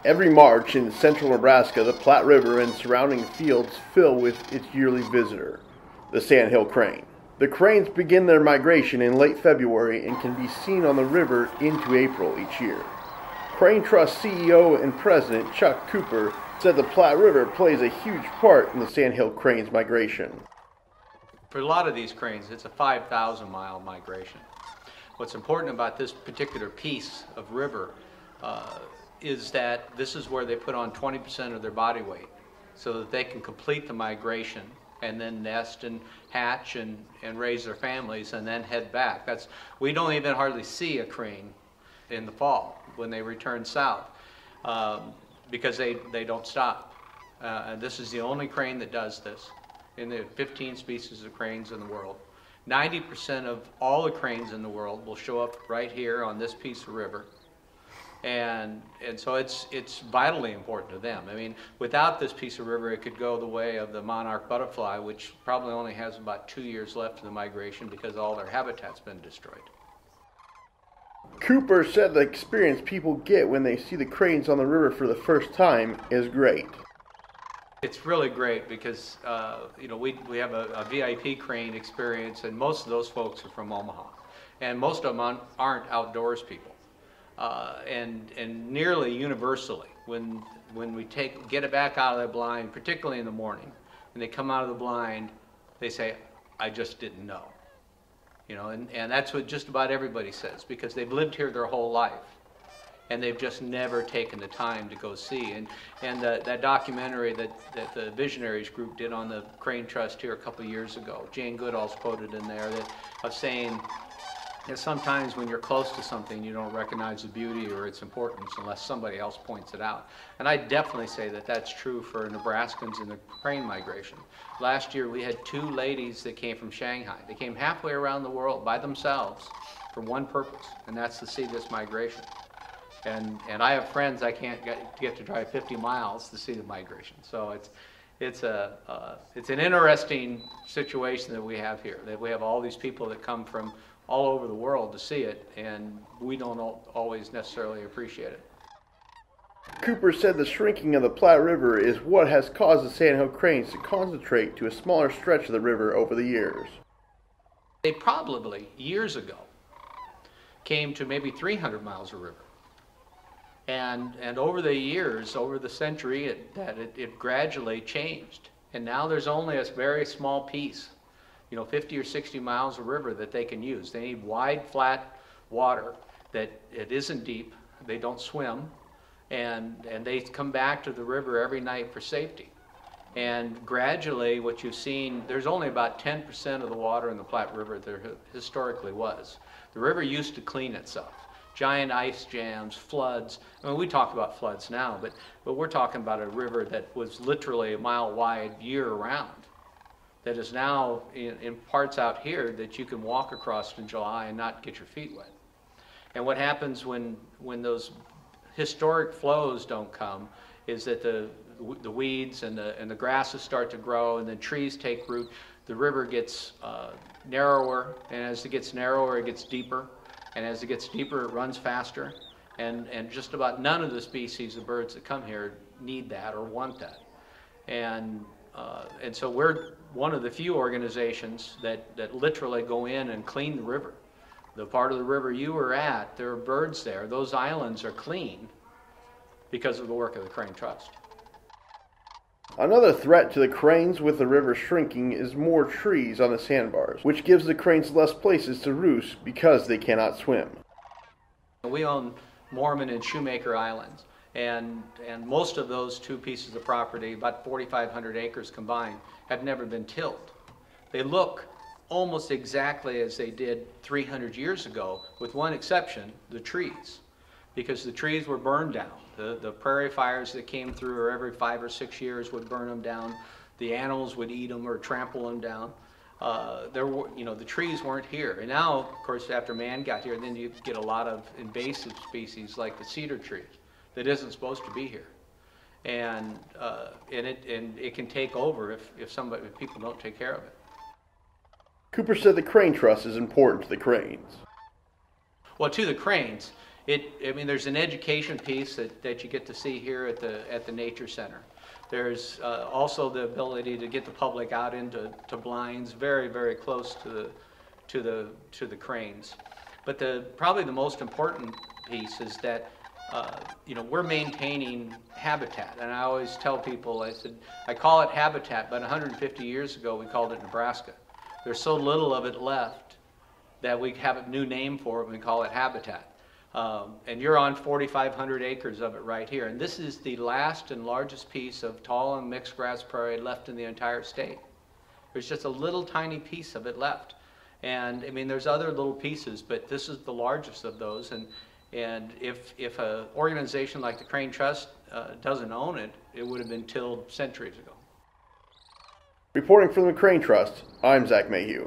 Every March in central Nebraska, the Platte River and surrounding fields fill with its yearly visitor, the Sandhill crane. The cranes begin their migration in late February and can be seen on the river into April each year. Crane Trust CEO and President Chuck Cooper said the Platte River plays a huge part in the Sandhill crane's migration. For a lot of these cranes, it's a 5,000-mile migration. What's important about this particular piece of river is that this is where they put on 20% of their body weight so that they can complete the migration and then nest and hatch and raise their families and then head back. We don't even hardly see a crane in the fall when they return south because they don't stop. And this is the only crane that does this in the 15 species of cranes in the world. 90% of all the cranes in the world will show up right here on this piece of river. And so it's vitally important to them. I mean, without this piece of river, it could go the way of the monarch butterfly, which probably only has about 2 years left of the migration because all their habitat's been destroyed. Cooper said the experience people get when they see the cranes on the river for the first time is great. It's really great because we have a VIP crane experience, and most of those folks are from Omaha, and most of them aren't outdoors people. And nearly universally, when we get it back out of the blind, particularly in the morning, and they come out of the blind, they say, "I just didn't know." And that's what just about everybody says, because they've lived here their whole life, and they've just never taken the time to go see. And that documentary that the Visionaries group did on the Crane Trust here a couple of years ago, Jane Goodall's quoted in there of saying, sometimes when you're close to something, you don't recognize the beauty or its importance unless somebody else points it out. And I definitely say that that's true for Nebraskans in the crane migration. Last year we had 2 ladies that came from Shanghai. They came halfway around the world by themselves for one purpose, and that's to see this migration. And I have friends I can't get to drive 50 miles to see the migration. So it's an interesting situation that we have here, that we have all these people that come from all over the world to see it, and we don't always necessarily appreciate it. Cooper said the shrinking of the Platte River is what has caused the Sandhill cranes to concentrate to a smaller stretch of the river over the years. They probably, years ago, came to maybe 300 miles of river. And over the years, over the century, it gradually changed. And now there's only a very small piece, 50 or 60 miles of river that they can use. They need wide, flat water that it isn't deep. They don't swim, and they come back to the river every night for safety. And gradually, what you've seen, there's only about 10% of the water in the Platte River there historically was. The river used to clean itself. Giant ice jams, floods. I mean, we talk about floods now, but we're talking about a river that was literally a mile wide year-round, that is now in parts out here that you can walk across in July and not get your feet wet. And what happens when those historic flows don't come is that the weeds and the grasses start to grow, and then trees take root. The river gets narrower, and as it gets narrower, it gets deeper. And as it gets deeper, it runs faster. And just about none of the species of birds that come here need that or want that. And so we're one of the few organizations that literally go in and clean the river. The part of the river you were at, there are birds there. Those islands are clean because of the work of the Crane Trust. Another threat to the cranes with the river shrinking is more trees on the sandbars, which gives the cranes less places to roost because they cannot swim. We own Mormon and Shoemaker Islands, and most of those 2 pieces of property, about 4,500 acres combined, have never been tilled. They look almost exactly as they did 300 years ago, with one exception, the trees, because the trees were burned down. The prairie fires that came through every 5 or 6 years would burn them down. The animals would eat them or trample them down. The trees weren't here. And now, of course, after man got here, then you get a lot of invasive species like the cedar tree that isn't supposed to be here. And it can take over if people don't take care of it. Cooper said the Crane Trust is important to the cranes. Well, to the cranes, I mean, there's an education piece that you get to see here at the Nature Center. There's also the ability to get the public out into blinds very, very close to the cranes. But probably the most important piece is that we're maintaining habitat. And I always tell people, I said, I call it habitat, but 150 years ago we called it Nebraska. There's so little of it left that we have a new name for it and we call it habitat. And you're on 4,500 acres of it right here. And this is the last and largest piece of tall and mixed grass prairie left in the entire state. There's just a little tiny piece of it left. And I mean, there's other little pieces, but this is the largest of those. And if an organization like the Crane Trust doesn't own it, it would have been tilled centuries ago. Reporting from the Crane Trust, I'm Zach Mayhew.